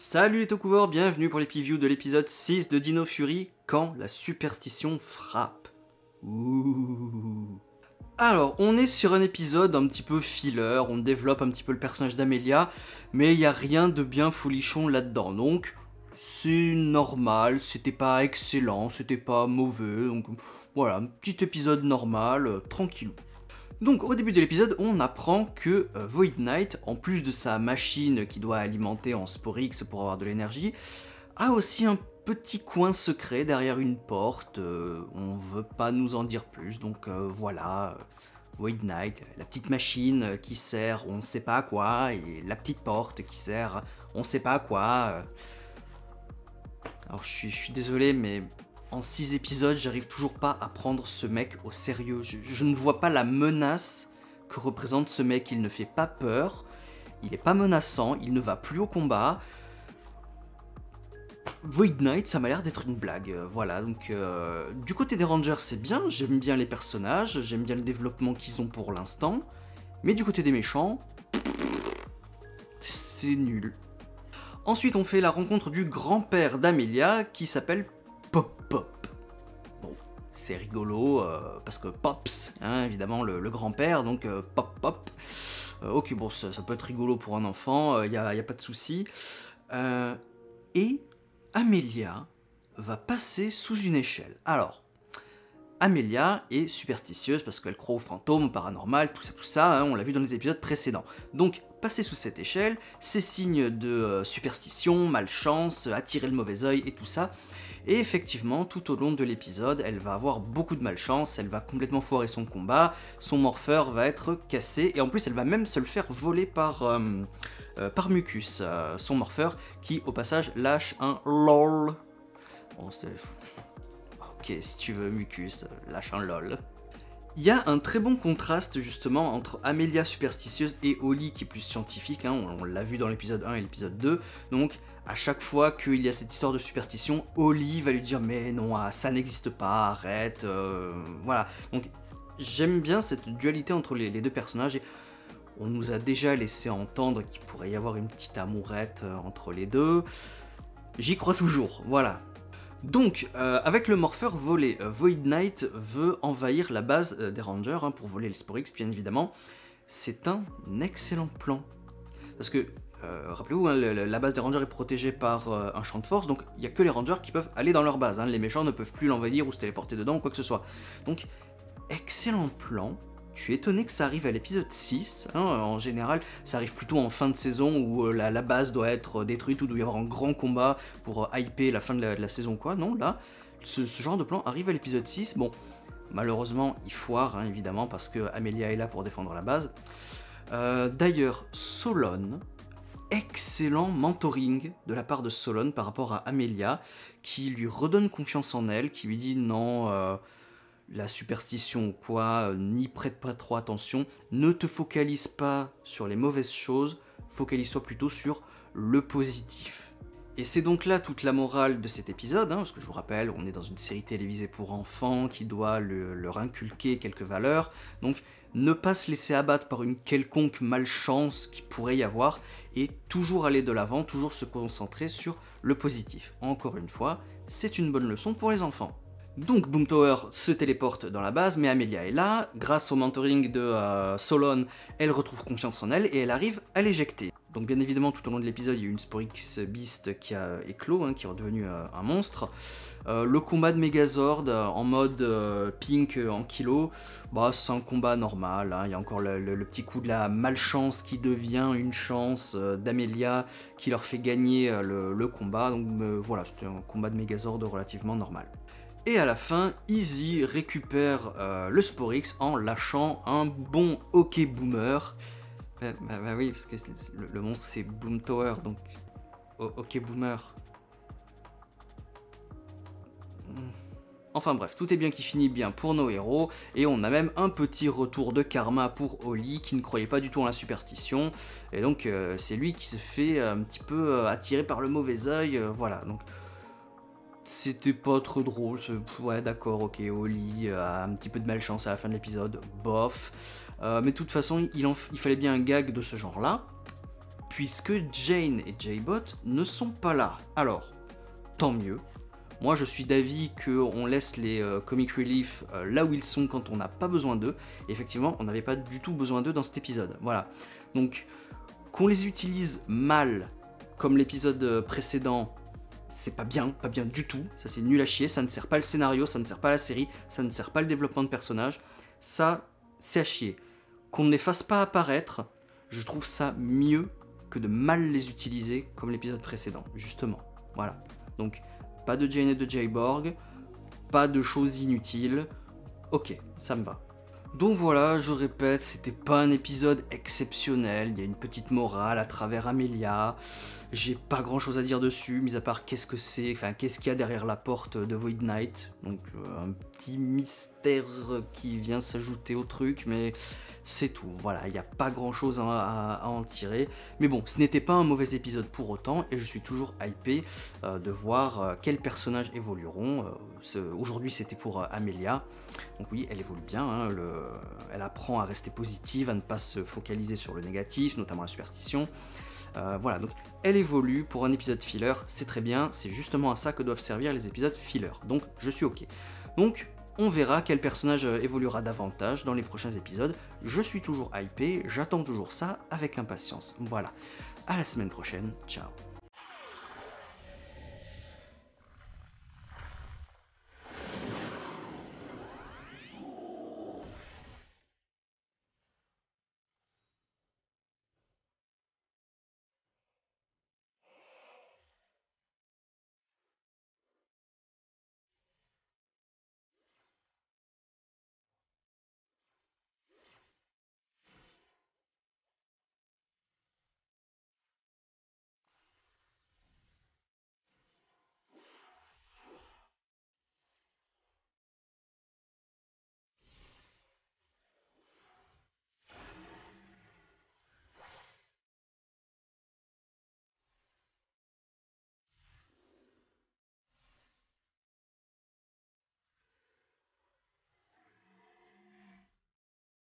Salut les Tokuver, bienvenue pour les previews de l'épisode 6 de Dino Fury, quand la superstition frappe. Ouh. Alors, on est sur un épisode un petit peu filler, on développe un petit peu le personnage d'Amelia, mais il n'y a rien de bien folichon là-dedans, donc c'est normal, c'était pas excellent, c'était pas mauvais, donc voilà, un petit épisode normal, tranquillou. Donc au début de l'épisode, on apprend que Void Knight, en plus de sa machine qui doit alimenter en Sporix pour avoir de l'énergie, a aussi un petit coin secret derrière une porte, on veut pas nous en dire plus, donc voilà, Void Knight, la petite machine qui sert on ne sait pas à quoi, et la petite porte qui sert on ne sait pas à quoi. Alors je suis désolé, mais en 6 épisodes, j'arrive toujours pas à prendre ce mec au sérieux. Je ne vois pas la menace que représente ce mec. Il ne fait pas peur, il est pas menaçant, il ne va plus au combat. Void Knight, ça m'a l'air d'être une blague, voilà, donc du côté des Rangers c'est bien, j'aime bien les personnages, j'aime bien le développement qu'ils ont pour l'instant, mais du côté des méchants, c'est nul. Ensuite on fait la rencontre du grand-père d'Amelia qui s'appelle Pop. Bon, c'est rigolo, parce que Pops, hein, évidemment le grand-père, donc Pop. Ok, bon, ça peut être rigolo pour un enfant, y a pas de souci. Et Amelia va passer sous une échelle. Alors, Amelia est superstitieuse parce qu'elle croit aux fantômes, au paranormal, tout ça, hein, on l'a vu dans les épisodes précédents. Donc, passer sous cette échelle, c'est signe de superstition, malchance, attirer le mauvais œil et tout ça. Et effectivement, tout au long de l'épisode, elle va avoir beaucoup de malchance, elle va complètement foirer son combat, son morpheur va être cassé, et en plus elle va même se le faire voler par Mucus, son morpheur, qui au passage lâche un LOL. Bon, ok, si tu veux Mucus, lâche un LOL. Il y a un très bon contraste justement entre Amelia superstitieuse et Holly qui est plus scientifique, hein, on l'a vu dans l'épisode 1 et l'épisode 2, donc à chaque fois qu'il y a cette histoire de superstition, Holly va lui dire mais non, ça n'existe pas, arrête, voilà. Donc j'aime bien cette dualité entre les deux personnages et on nous a déjà laissé entendre qu'il pourrait y avoir une petite amourette entre les deux, j'y crois toujours, voilà. Donc, avec le morpheur volé, Void Knight veut envahir la base des Rangers, hein, pour voler les Sporix, bien évidemment. C'est un excellent plan. Parce que, rappelez-vous, hein, la base des Rangers est protégée par un champ de force, donc il n'y a que les Rangers qui peuvent aller dans leur base. Hein, les méchants ne peuvent plus l'envahir ou se téléporter dedans ou quoi que ce soit. Donc, excellent plan. Je suis étonné que ça arrive à l'épisode 6, hein, en général ça arrive plutôt en fin de saison où la base doit être détruite ou doit y avoir un grand combat pour hyper la fin de la saison quoi, non là, ce genre de plan arrive à l'épisode 6, bon malheureusement il foire hein, évidemment parce que Amelia est là pour défendre la base. D'ailleurs Solon, excellent mentoring de la part de Solon par rapport à Amelia, qui lui redonne confiance en elle, qui lui dit non... la superstition ou quoi, n'y prête pas trop attention, ne te focalise pas sur les mauvaises choses, focalise-toi plutôt sur le positif. Et c'est donc là toute la morale de cet épisode, hein, parce que je vous rappelle, on est dans une série télévisée pour enfants qui doit leur inculquer quelques valeurs, donc ne pas se laisser abattre par une quelconque malchance qui pourrait y avoir, et toujours aller de l'avant, toujours se concentrer sur le positif. Encore une fois, c'est une bonne leçon pour les enfants. Donc Boomtower se téléporte dans la base, mais Amelia est là, grâce au mentoring de Solon, elle retrouve confiance en elle et elle arrive à l'éjecter. Donc bien évidemment tout au long de l'épisode il y a une Sporix Beast qui a éclos, hein, qui est redevenu un monstre. Le combat de Megazord en mode pink en kilo, bah, c'est un combat normal, hein. Il y a encore le petit coup de la malchance qui devient une chance d'Amelia qui leur fait gagner le combat, donc voilà, c'était un combat de Megazord relativement normal. Et à la fin, Easy récupère le Sporix en lâchant un bon hockey boomer. Bah oui, parce que le monstre c'est Boomtower, donc hockey boomer. Enfin bref, tout est bien qui finit bien pour nos héros, et on a même un petit retour de karma pour Holly, qui ne croyait pas du tout en la superstition, et donc c'est lui qui se fait un petit peu attirer par le mauvais œil, voilà, donc... C'était pas trop drôle, ouais d'accord, ok, Holly a un petit peu de malchance à la fin de l'épisode, bof. Mais de toute façon, il fallait bien un gag de ce genre-là. puisque Jane et J-Bot ne sont pas là. Alors, tant mieux. Moi, je suis d'avis qu'on laisse les comic relief là où ils sont quand on n'a pas besoin d'eux. Et effectivement, on n'avait pas du tout besoin d'eux dans cet épisode. Voilà. Donc, qu'on les utilise mal, comme l'épisode précédent, c'est pas bien du tout. Ça, c'est nul à chier. Ça ne sert pas le scénario, ça ne sert pas la série, ça ne sert pas le développement de personnages. Ça, c'est à chier. Qu'on ne les fasse pas apparaître, je trouve ça mieux que de mal les utiliser comme l'épisode précédent, justement. Voilà. Donc, pas de Jane et de J-Borg, pas de choses inutiles. Ok, ça me va. Donc voilà, je répète, c'était pas un épisode exceptionnel, il y a une petite morale à travers Amelia, j'ai pas grand chose à dire dessus, mis à part qu'est-ce que c'est, enfin qu'est-ce qu'il y a derrière la porte de Void Knight, donc un petit mystère qui vient s'ajouter au truc, mais c'est tout, voilà, il n'y a pas grand chose à en tirer, mais bon, ce n'était pas un mauvais épisode pour autant, et je suis toujours hypé de voir quels personnages évolueront. Aujourd'hui c'était pour Amelia, donc oui, elle évolue bien, hein, elle apprend à rester positive, à ne pas se focaliser sur le négatif, notamment la superstition. Voilà, donc elle évolue pour un épisode filler, c'est très bien, c'est justement à ça que doivent servir les épisodes filler, donc je suis ok. Donc on verra quel personnage évoluera davantage dans les prochains épisodes, je suis toujours hypé, j'attends toujours ça avec impatience. Voilà, à la semaine prochaine, ciao.